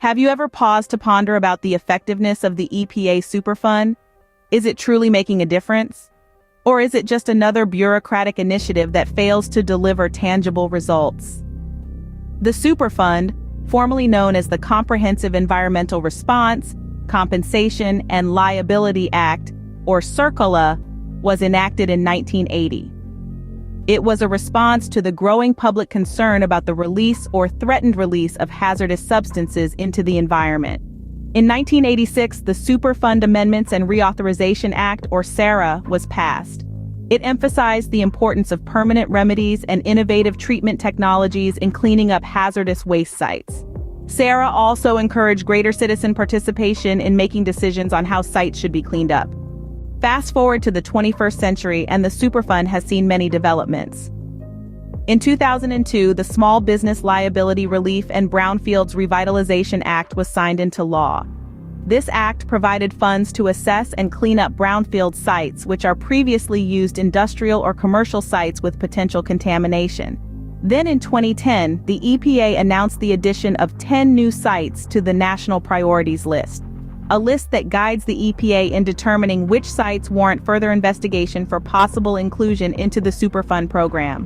Have you ever paused to ponder about the effectiveness of the EPA Superfund? Is it truly making a difference? Or is it just another bureaucratic initiative that fails to deliver tangible results? The Superfund, formerly known as the Comprehensive Environmental Response, Compensation, and Liability Act, or CERCLA, was enacted in 1980. It was a response to the growing public concern about the release or threatened release of hazardous substances into the environment. In 1986, the Superfund Amendments and Reauthorization Act, or SARA, was passed. It emphasized the importance of permanent remedies and innovative treatment technologies in cleaning up hazardous waste sites. SARA also encouraged greater citizen participation in making decisions on how sites should be cleaned up. Fast forward to the 21st century, and the Superfund has seen many developments. In 2002, the Small Business Liability Relief and Brownfields Revitalization Act was signed into law. This act provided funds to assess and clean up brownfield sites, which are previously used industrial or commercial sites with potential contamination. Then in 2010, the EPA announced the addition of 10 new sites to the National Priorities List, a list that guides the EPA in determining which sites warrant further investigation for possible inclusion into the Superfund program.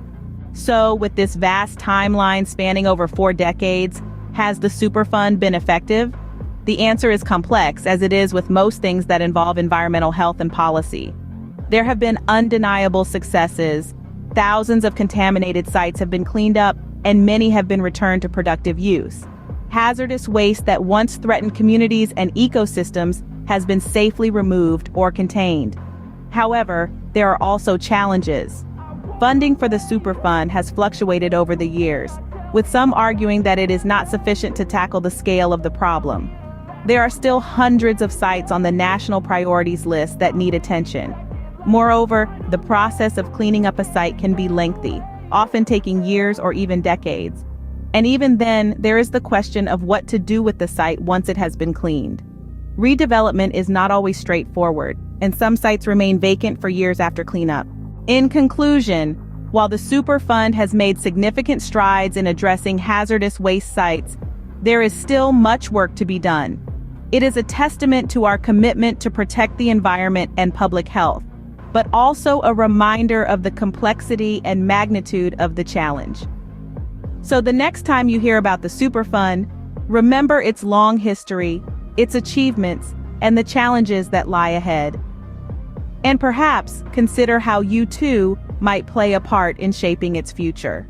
So, with this vast timeline spanning over 4 decades, has the Superfund been effective? The answer is complex, as it is with most things that involve environmental health and policy. There have been undeniable successes. Thousands of contaminated sites have been cleaned up, and many have been returned to productive use. Hazardous waste that once threatened communities and ecosystems has been safely removed or contained. However, there are also challenges. Funding for the Superfund has fluctuated over the years, with some arguing that it is not sufficient to tackle the scale of the problem. There are still hundreds of sites on the National Priorities List that need attention. Moreover, the process of cleaning up a site can be lengthy, often taking years or even decades. And even then, there is the question of what to do with the site once it has been cleaned. Redevelopment is not always straightforward, and some sites remain vacant for years after cleanup. In conclusion, while the Superfund has made significant strides in addressing hazardous waste sites, there is still much work to be done. It is a testament to our commitment to protect the environment and public health, but also a reminder of the complexity and magnitude of the challenge. So the next time you hear about the Superfund, remember its long history, its achievements, and the challenges that lie ahead. And perhaps consider how you too might play a part in shaping its future.